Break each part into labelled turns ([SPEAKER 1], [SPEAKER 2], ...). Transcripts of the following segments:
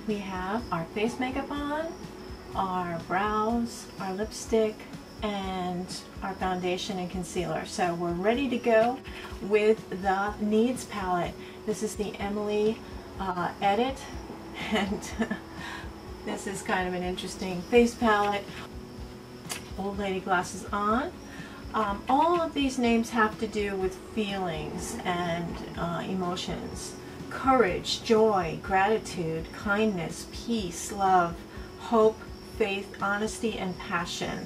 [SPEAKER 1] we have our face makeup on, our brows, our lipstick, and our foundation and concealer. So we're ready to go with the Needs palette. This is the Emily Edit, and this is kind of an interesting face palette. Old lady glasses on. All of these names have to do with feelings and emotions. Courage, joy, gratitude, kindness, peace, love, hope, faith, honesty, and passion.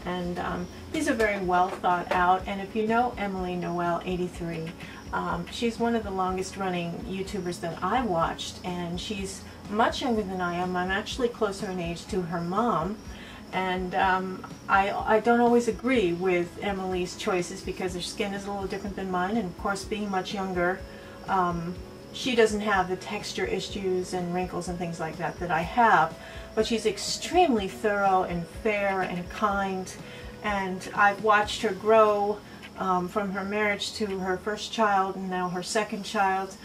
[SPEAKER 1] And these are very well thought out. And if you know Emily Noel 83, she's one of the longest running YouTubers that I watched, and she's much younger than I am. I'm actually closer in age to her mom. And I don't always agree with Emily's choices because her skin is a little different than mine, and of course being much younger, she doesn't have the texture issues and wrinkles and things like that that I have, but she's extremely thorough and fair and kind, and I've watched her grow from her marriage to her first child and now her second child.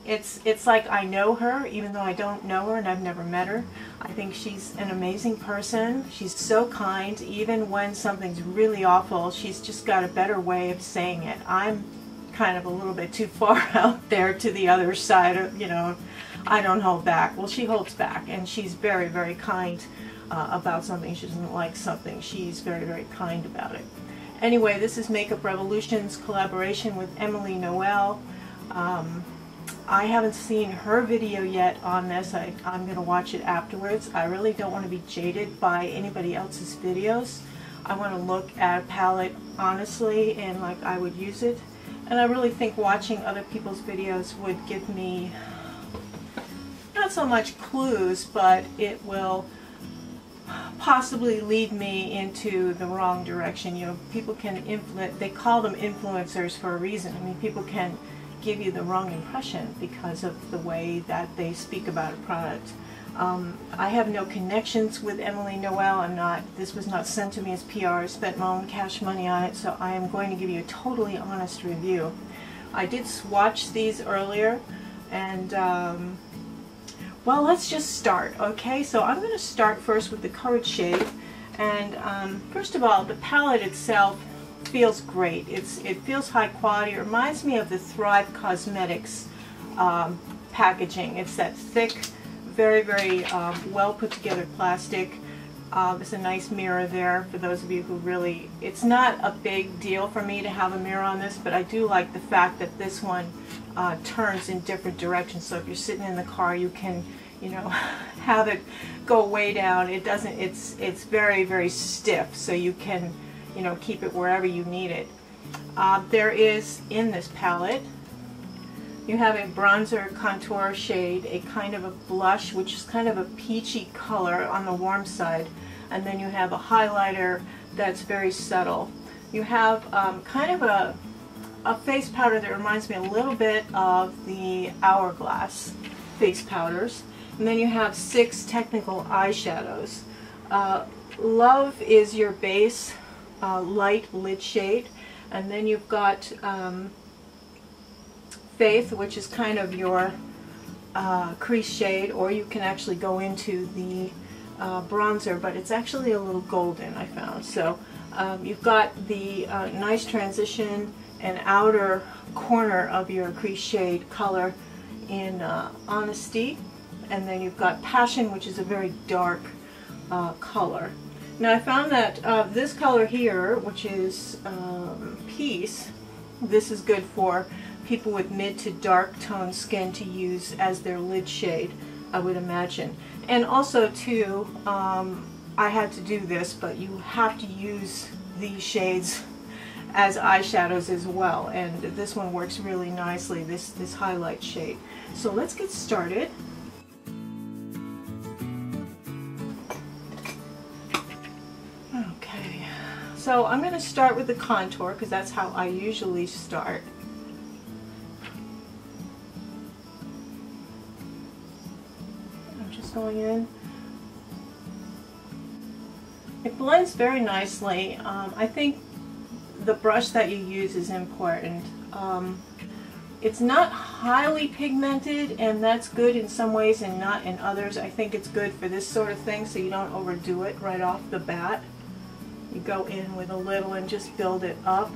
[SPEAKER 1] It's like I know her even though I don't know her and I've never met her. I think she's an amazing person. She's so kind. Even when something's really awful, she's just got a better way of saying it. I'm kind of a little bit too far out there to the other side of, you know, I don't hold back. Well, she holds back, and she's very, very kind about something. She doesn't like something. She's very, very kind about it. Anyway, this is Makeup Revolution's collaboration with Emily Noel. I haven't seen her video yet on this. I'm going to watch it afterwards. I really don't want to be jaded by anybody else's videos. I want to look at a palette honestly and like I would use it. And I really think watching other people's videos would give me not so much clues, but it will possibly lead me into the wrong direction. You know, people can they call them influencers for a reason. I mean, people can give you the wrong impression because of the way that they speak about a product. I have no connections with Emily Noel. This was not sent to me as PR. I spent my own cash money on it, so I am going to give you a totally honest review. I did swatch these earlier, and well, let's just start, okay? So I'm going to start first with the Courage shade, and first of all, the palette itself feels great. It feels high quality. It reminds me of the Thrive Cosmetics packaging. It's that thick, very, very well put together plastic. There's a nice mirror there for those of you who really, it's not a big deal for me to have a mirror on this, but I do like the fact that this one turns in different directions. So if you're sitting in the car, you can, you know, have it go way down. It doesn't, it's very, very stiff, so you can, you know, keep it wherever you need it. There is, in this palette, you have a bronzer contour shade, a kind of a blush, which is kind of a peachy color on the warm side, and then you have a highlighter that's very subtle. You have kind of a face powder that reminds me a little bit of the Hourglass face powders, and then you have 6 technical eyeshadows. Love is your base light lid shade, and then you've got Faith, which is kind of your crease shade, or you can actually go into the bronzer, but it's actually a little golden, I found. So you've got the nice transition and outer corner of your crease shade color in Honesty, and then you've got Passion, which is a very dark color. Now I found that this color here, which is Peace, this is good for people with mid to dark tone skin to use as their lid shade, I would imagine. And also too, I had to do this, but you have to use these shades as eyeshadows as well, and this one works really nicely, this highlight shade. So let's get started. Okay, so I'm going to start with the contour because that's how I usually start. Going in. It blends very nicely. I think the brush that you use is important. It's not highly pigmented, and that's good in some ways and not in others. I think it's good for this sort of thing so you don't overdo it right off the bat. You go in with a little and just build it up.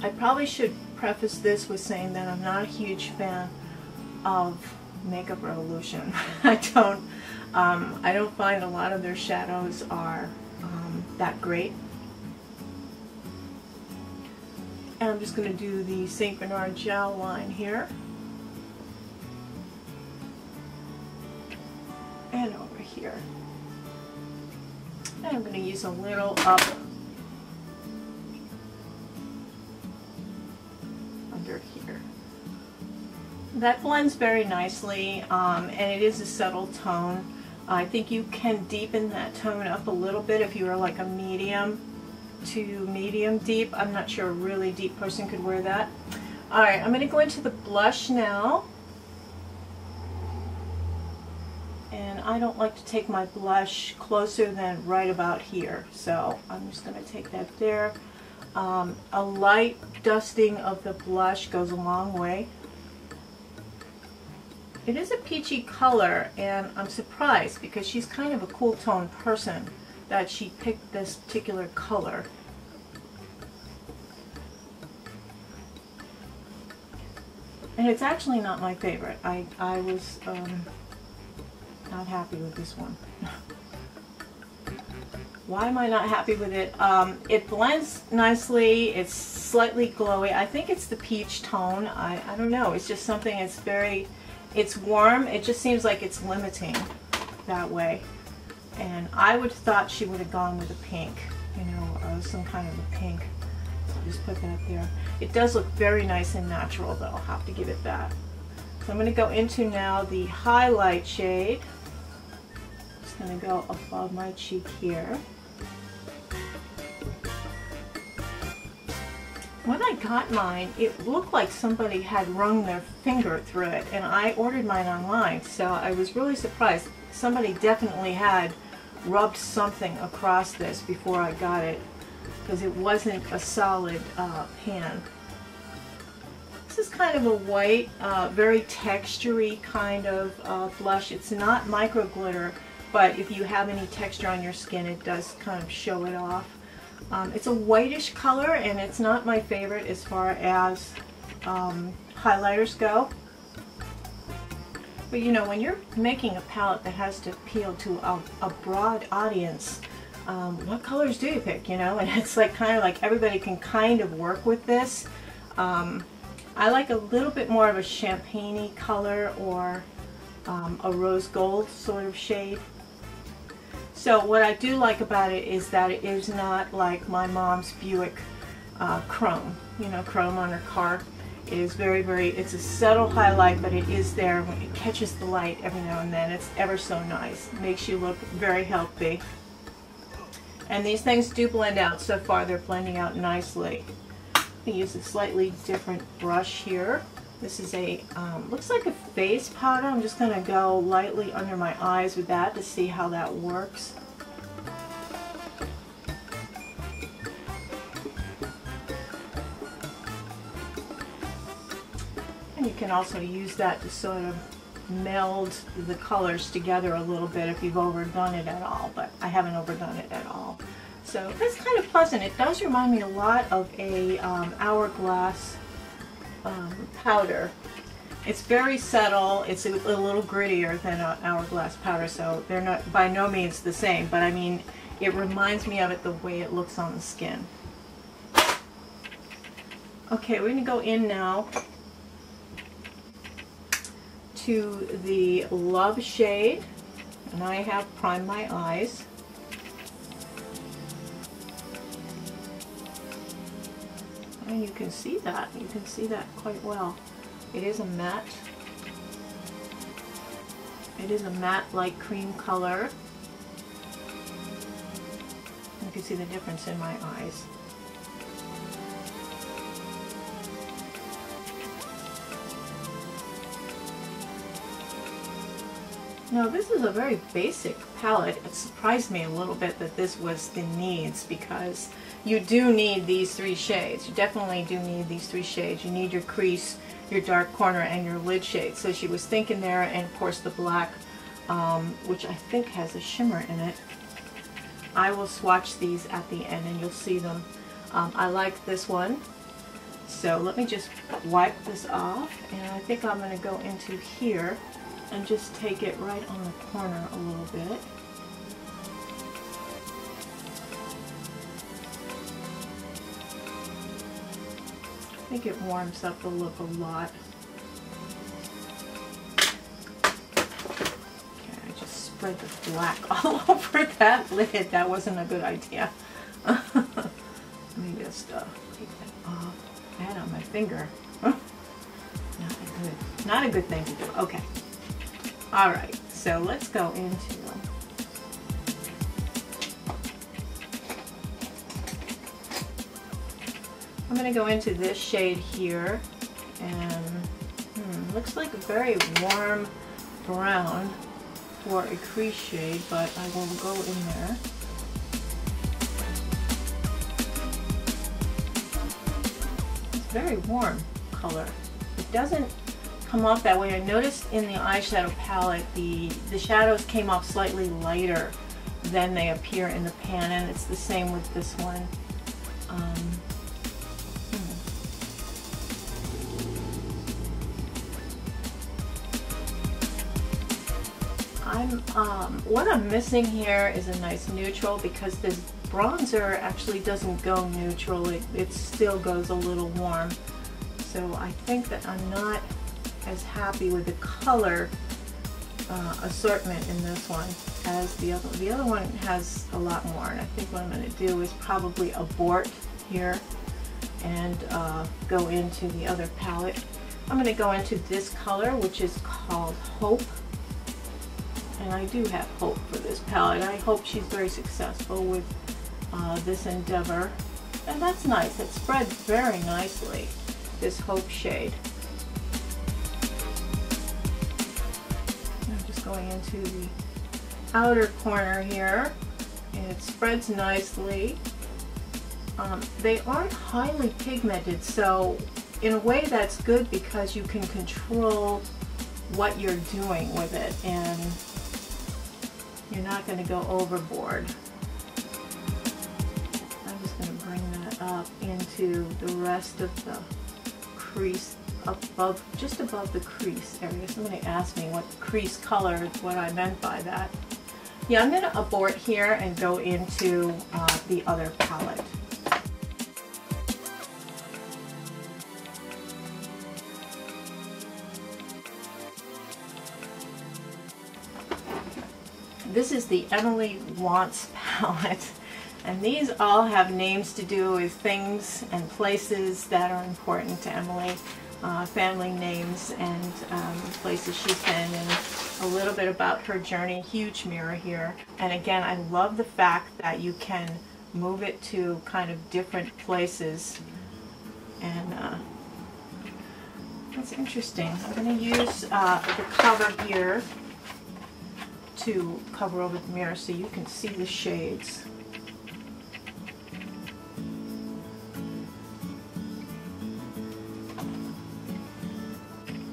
[SPEAKER 1] I probably should preface this with saying that I'm not a huge fan of Makeup Revolution. I don't find a lot of their shadows are that great. And I'm just going to do the St. Bernard gel line here. And over here. And I'm going to use a little up under here. That blends very nicely, and it is a subtle tone. I think you can deepen that tone up a little bit if you are like a medium to medium deep. I'm not sure a really deep person could wear that. Alright, I'm going to go into the blush now. And I don't like to take my blush closer than right about here. So I'm just going to take that there. A light dusting of the blush goes a long way. It is a peachy color, and I'm surprised because she's kind of a cool tone person that she picked this particular color. And it's actually not my favorite. I was not happy with this one. Why am I not happy with it? It blends nicely. It's slightly glowy. I think it's the peach tone. I don't know. It's just something. It's warm. It just seems like it's limiting that way. And I would have thought she would have gone with a pink, you know, some kind of a pink. So just put that there. It does look very nice and natural, though. I'll have to give it that. So I'm going to go into now the highlight shade. Just going to go above my cheek here. When I got mine, it looked like somebody had wrung their finger through it, and I ordered mine online, so I was really surprised. Somebody definitely had rubbed something across this before I got it, because it wasn't a solid pan. This is kind of a white, very textury kind of blush. It's not micro glitter, but if you have any texture on your skin, it does kind of show it off. It's a whitish color, and it's not my favorite as far as highlighters go. But you know, when you're making a palette that has to appeal to a broad audience, what colors do you pick, you know? And it's like kind of like everybody can kind of work with this. I like a little bit more of a champagne-y color or a rose gold sort of shade. So what I do like about it is that it is not like my mom's Buick chrome, you know, chrome on her car. It is it's a subtle highlight, but it is there when it catches the light every now and then. It's ever so nice. Makes you look very healthy. And these things do blend out. So far they're blending out nicely. I use a slightly different brush here. This is a, looks like a face powder. I'm just going to go lightly under my eyes with that to see how that works. And you can also use that to sort of meld the colors together a little bit if you've overdone it at all, but I haven't overdone it at all. So that's kind of pleasant. It does remind me a lot of a Hourglass powder. It's very subtle. It's a little grittier than an Hourglass powder, so they're not by no means the same, but I mean, it reminds me of it the way it looks on the skin. Okay, we're going to go in now to the Love shade, and I have primed my eyes. And you can see that. You can see that quite well. It is a matte. It is a matte light cream color. You can see the difference in my eyes. Now this is a very basic palette. It surprised me a little bit that this was the Needs because you do need these 3 shades. You definitely do need these 3 shades. You need your crease, your dark corner, and your lid shade. So she was thinking there, and of course the black, which I think has a shimmer in it. I will swatch these at the end and you'll see them. I like this one. So let me just wipe this off, and I think I'm going to go into here and just take it right on the corner a little bit. I think it warms up the look a lot. Okay, I just spread the black all over that lid. That wasn't a good idea. Let me just take that off. I had it on my finger. Not a good thing to do. Okay. Alright, so let's go into I'm going to go into this shade here, and looks like a very warm brown for a crease shade, but I will go in there. It's very warm color. It doesn't come off that way. I noticed in the eyeshadow palette the shadows came off slightly lighter than they appear in the pan, and it's the same with this one. What I'm missing here is a nice neutral, because this bronzer actually doesn't go neutral. It still goes a little warm. So I think that I'm not as happy with the color assortment in this one as the other. The other one has a lot more, and I think what I'm going to do is probably abort here and go into the other palette. I'm going to go into this color, which is called Hope. And I do have hope for this palette. I hope she's very successful with this endeavor. And that's nice. It spreads very nicely, this Hope shade. I'm just going into the outer corner here. And it spreads nicely. They aren't highly pigmented, so in a way that's good because you can control what you're doing with it, and you're not going to go overboard. I'm just going to bring that up into the rest of the crease, above, just above the crease area. Somebody asked me what the crease color is, what I meant by that. Yeah, I'm going to abort here and go into the other palette. This is the Emily Wants palette, and these all have names to do with things and places that are important to Emily, family names and places she's been, and a little bit about her journey. Huge mirror here, and again, I love the fact that you can move it to kind of different places, and that's interesting. I'm going to use the cover here to cover over the mirror so you can see the shades.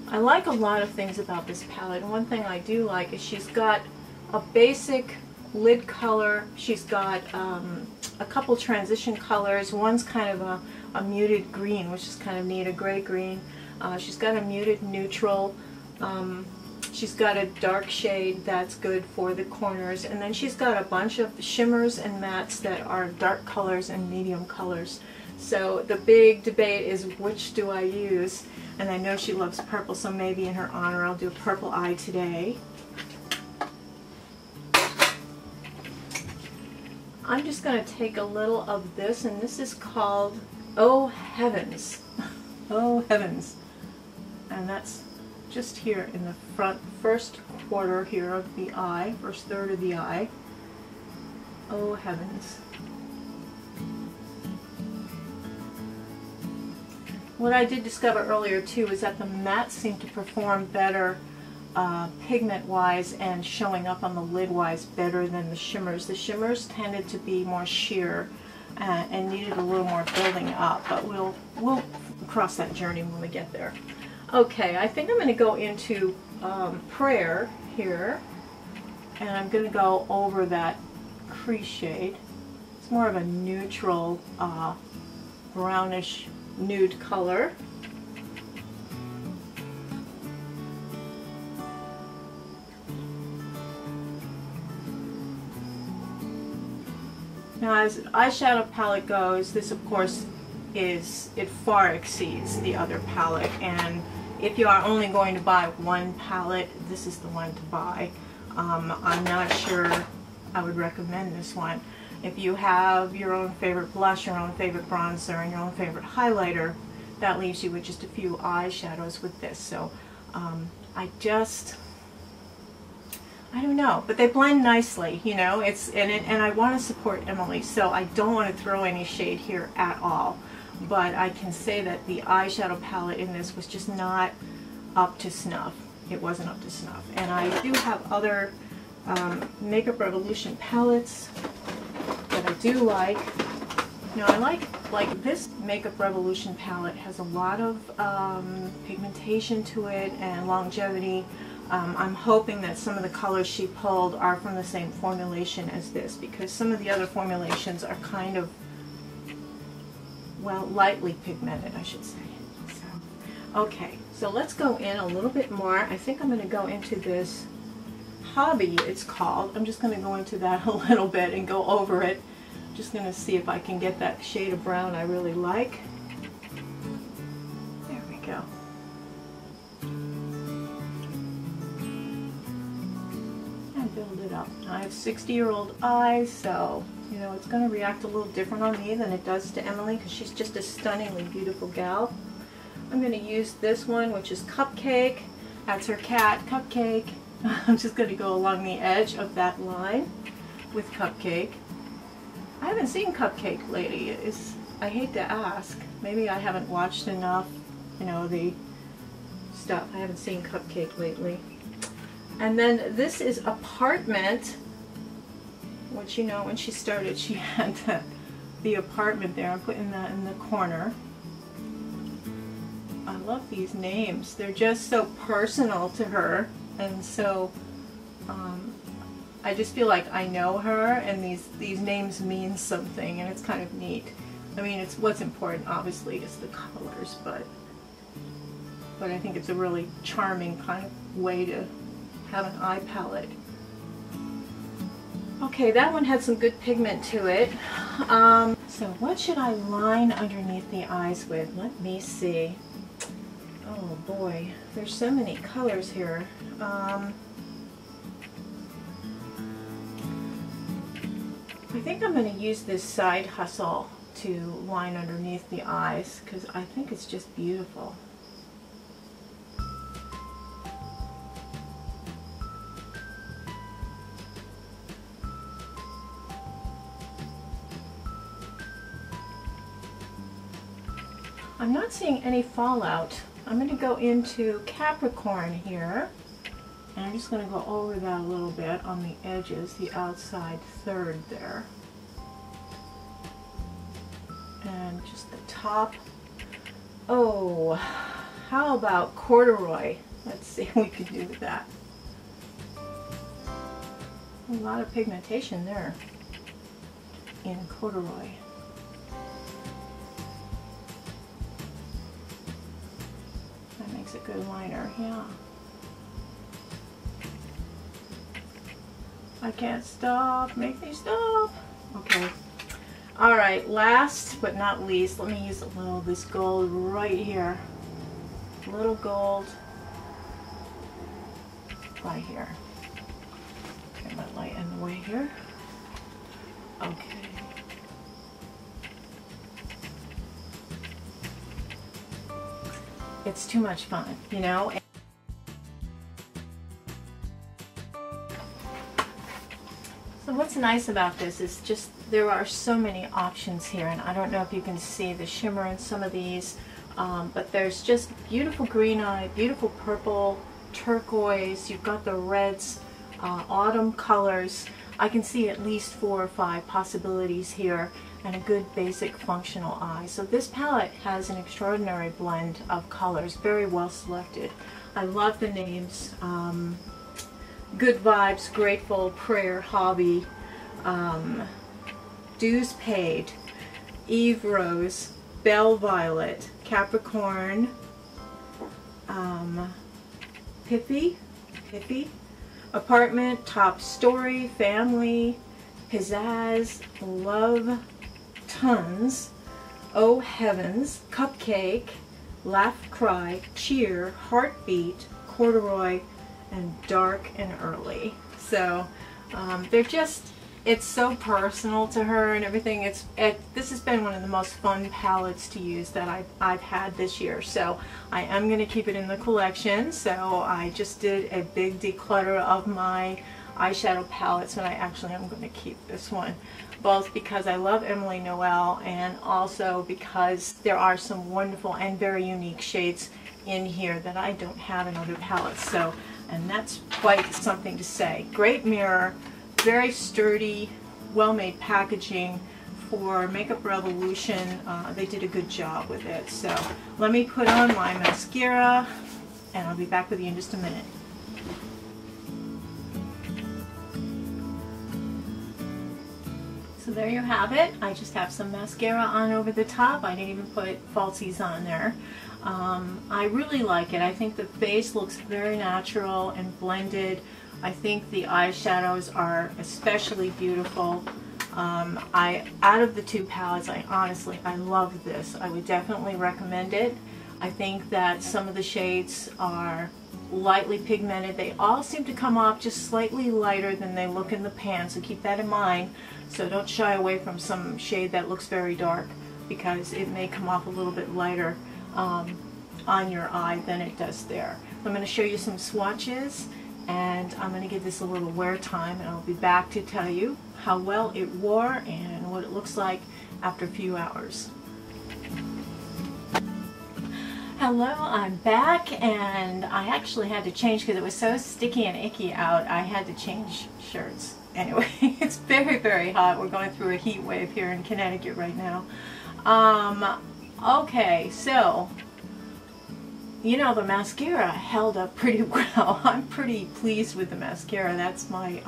[SPEAKER 1] I like a lot of things about this palette, and one thing I do like is she's got a basic lid color. She's got a couple transition colors. One's kind of a muted green, which is kind of neat, a gray green. She's got a muted neutral. She's got a dark shade that's good for the corners, and then she's got a bunch of shimmers and mattes that are dark colors and medium colors. So the big debate is, which do I use? And I know she loves purple, so maybe in her honor I'll do a purple eye today. I'm just going to take a little of this, and this is called Oh Heavens. Oh Heavens. And that's just here in the front, first quarter here of the eye, first third of the eye. Oh Heavens. What I did discover earlier too is that the mattes seem to perform better pigment wise and showing up on the lid wise better than the shimmers. The shimmers tended to be more sheer, and needed a little more building up, but we'll cross that journey when we get there. Okay, I think I'm going to go into Prayer here, and I'm going to go over that crease shade. It's more of a neutral brownish nude color. Now, as eyeshadow palette goes, this of course it far exceeds the other palette, and if you are only going to buy one palette, this is the one to buy. I'm not sure I would recommend this one. If you have your own favorite blush, your own favorite bronzer, and your own favorite highlighter, that leaves you with just a few eyeshadows with this. So I don't know, but they blend nicely, you know. And I want to support Emily, so I don't want to throw any shade here at all. But I can say that the eyeshadow palette in this was just not up to snuff. It wasn't up to snuff. And I do have other Makeup Revolution palettes that I do like. Now I like this Makeup Revolution palette has a lot of pigmentation to it and longevity. I'm hoping that some of the colors she pulled are from the same formulation as this, because some of the other formulations are kind of, well, lightly pigmented, I should say. So, okay, so let's go in a little bit more. I think I'm going to go into this Hobby, it's called. I'm just going to go into that a little bit and go over it. Just going to see if I can get that shade of brown I really like. There we go. And build it up. I have 60-year-old eyes, so you know it's going to react a little different on me than it does to Emily, because she's just a stunningly beautiful gal. I'm going to use this one, which is Cupcake. That's her cat, Cupcake. I'm just going to go along the edge of that line with Cupcake. I haven't seen Cupcake lately. I hate to ask. Maybe I haven't watched enough, you know, the stuff. I haven't seen Cupcake lately. And then this is Apartment, which, you know, when she started, she had the apartment there. I'm putting that in the corner. I love these names. They're just so personal to her, and so I just feel like I know her, and these names mean something, and it's kind of neat. I mean, it's what's important, obviously, is the colors, but I think it's a really charming kind of way to have an eye palette. Okay, that one had some good pigment to it. So what should I line underneath the eyes with? Let me see. Oh boy, there's so many colors here. I think I'm going to use this Side Hustle to line underneath the eyes, because I think it's just beautiful. I'm not seeing any fallout. I'm going to go into Capricorn here, and I'm just going to go over that a little bit on the edges, the outside third there. And just the top. Oh, how about Corduroy? Let's see what we can do with that. A lot of pigmentation there in Corduroy. That makes a good liner, yeah. I can't stop, make me stop. Okay. All right, last but not least, let me use a little of this gold right here. A little gold right here. Get my light in the way here. Okay. It's too much fun, you know? So what's nice about this is just there are so many options here, and I don't know if you can see the shimmer in some of these, but there's just beautiful green eye, beautiful purple, turquoise, you've got the reds, autumn colors. I can see at least 4 or 5 possibilities here and a good basic functional eye. So this palette has an extraordinary blend of colors, very well selected. I love the names. Good Vibes, Grateful, Prayer, Hobby, Dues Paid, Eve Rose, Belle Violet, Capricorn, Piffy, Apartment, Top Story, Family, Pizzazz, Love, Tons, Oh Heavens, Cupcake, Laugh, Cry, Cheer, Heartbeat, Corduroy, and Dark and Early. So they're just, it's so personal to her and everything. This has been one of the most fun palettes to use that I've had this year. So I am going to keep it in the collection. So I just did a big declutter of my eyeshadow palettes, and I actually am going to keep this one, both because I love Emily Noel and also because there are some wonderful and very unique shades in here that I don't have in other palettes. So, and that's quite something to say. Great mirror, very sturdy, well-made packaging for Makeup Revolution. They did a good job with it. So let me put on my mascara and I'll be back with you in just a minute. So there you have it. I just have some mascara on over the top. I didn't even put falsies on there. I really like it. I think the face looks very natural and blended. I think the eyeshadows are especially beautiful. Out of the two palettes, I love this. I would definitely recommend it. I think that some of the shades are lightly pigmented. They all seem to come off just slightly lighter than they look in the pan, so keep that in mind. So don't shy away from some shade that looks very dark, because it may come off a little bit lighter on your eye than it does there. I'm going to show you some swatches, and I'm going to give this a little wear time, and I'll be back to tell you how well it wore and what it looks like after a few hours. Hello, I'm back, and I actually had to change because it was so sticky and icky out. I had to change shirts. Anyway, it's very, very hot. We're going through a heat wave here in Connecticut right now. Okay, so, you know, the mascara held up pretty well. I'm pretty pleased with the mascara. That's my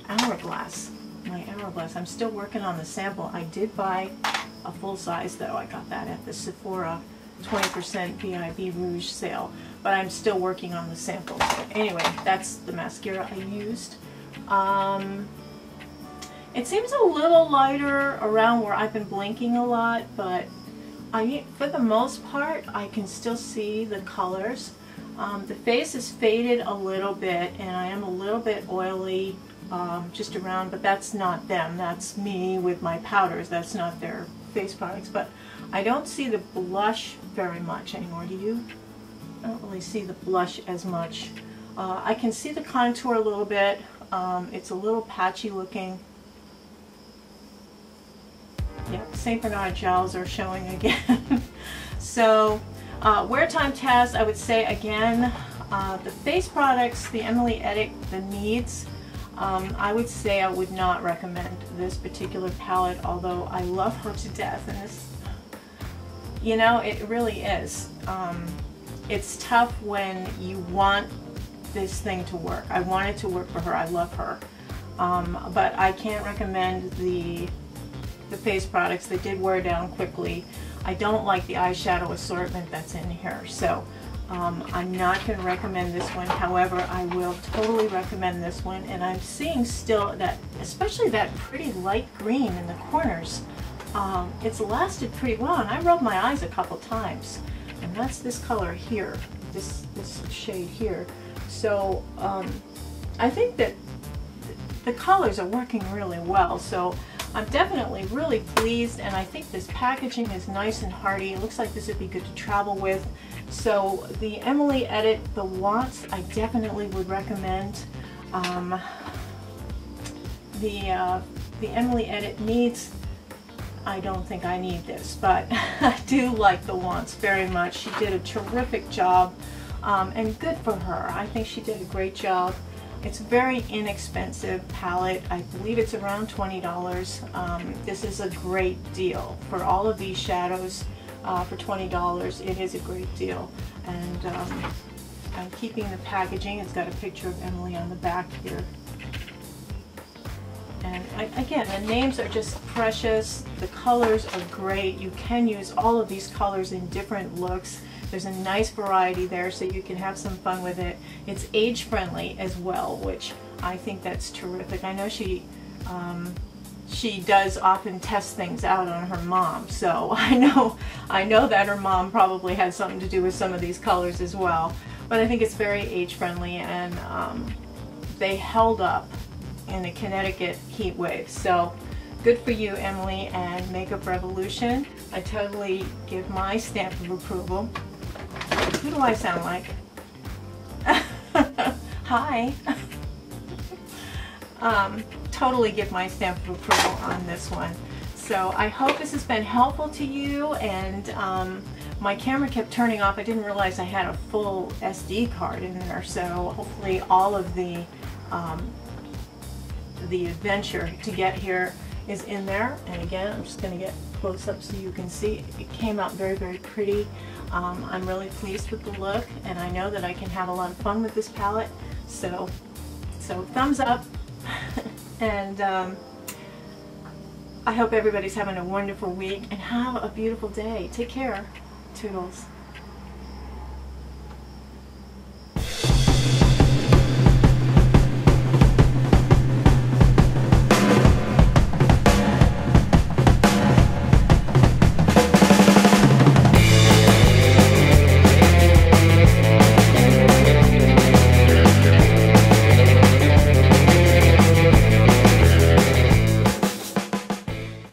[SPEAKER 1] Hourglass. I'm still working on the sample. I did buy a full size, though. I got that at the Sephora 20% VIB Rouge sale, but I'm still working on the sample. So anyway, that's the mascara I used. It seems a little lighter around where I've been blinking a lot, but for the most part, I can still see the colors. The face is faded a little bit, and I am a little bit oily just around, but that's not them. That's me with my powders. That's not their face products. But I don't see the blush very much anymore. Do you? I don't really see the blush as much. I can see the contour a little bit. It's a little patchy looking. Yeah, St. Bernard gels are showing again. So, wear time test, I would say again, the face products, the Emily Edit, the Needs, I would say I would not recommend this particular palette, although I love her to death, and this, you know, it really is. It's tough when you want this thing to work. I want it to work for her. I love her. But I can't recommend the face products. They did wear down quickly. I don't like the eyeshadow assortment that's in here. So I'm not going to recommend this one. However, I will totally recommend this one. And I'm seeing still that, especially that pretty light green in the corners, it's lasted pretty well. And I rubbed my eyes a couple times. And that's this color here, this shade here. So I think that the colors are working really well. So I'm definitely really pleased, and I think this packaging is nice and hearty. It looks like this would be good to travel with. So the Emily Edit, the Wants, I definitely would recommend. The Emily Edit Needs, I don't think I need this, but I do like the Wants very much. She did a terrific job, and good for her. I think she did a great job. It's a very inexpensive palette. I believe it's around $20. This is a great deal for all of these shadows. For $20, it is a great deal. And I'm keeping the packaging. It's got a picture of Emily on the back here. And again, the names are just precious. The colors are great. You can use all of these colors in different looks. There's a nice variety there, so you can have some fun with it. It's age friendly as well, which I think that's terrific. I know she does often test things out on her mom, so I know that her mom probably had something to do with some of these colors as well. But I think it's very age friendly, and they held up in the Connecticut heat wave. So good for you, Emily and Makeup Revolution. I totally give my stamp of approval. Who do I sound like? Hi. Totally give my stamp of approval on this one. So I hope this has been helpful to you, and my camera kept turning off. I didn't realize I had a full SD card in there, so hopefully all of the adventure to get here is in there. And again, I'm just going to get close up so you can see. It came out very, very pretty. I'm really pleased with the look, and I know that I can have a lot of fun with this palette. So thumbs up. And I hope everybody's having a wonderful week, and have a beautiful day. Take care. Toodles.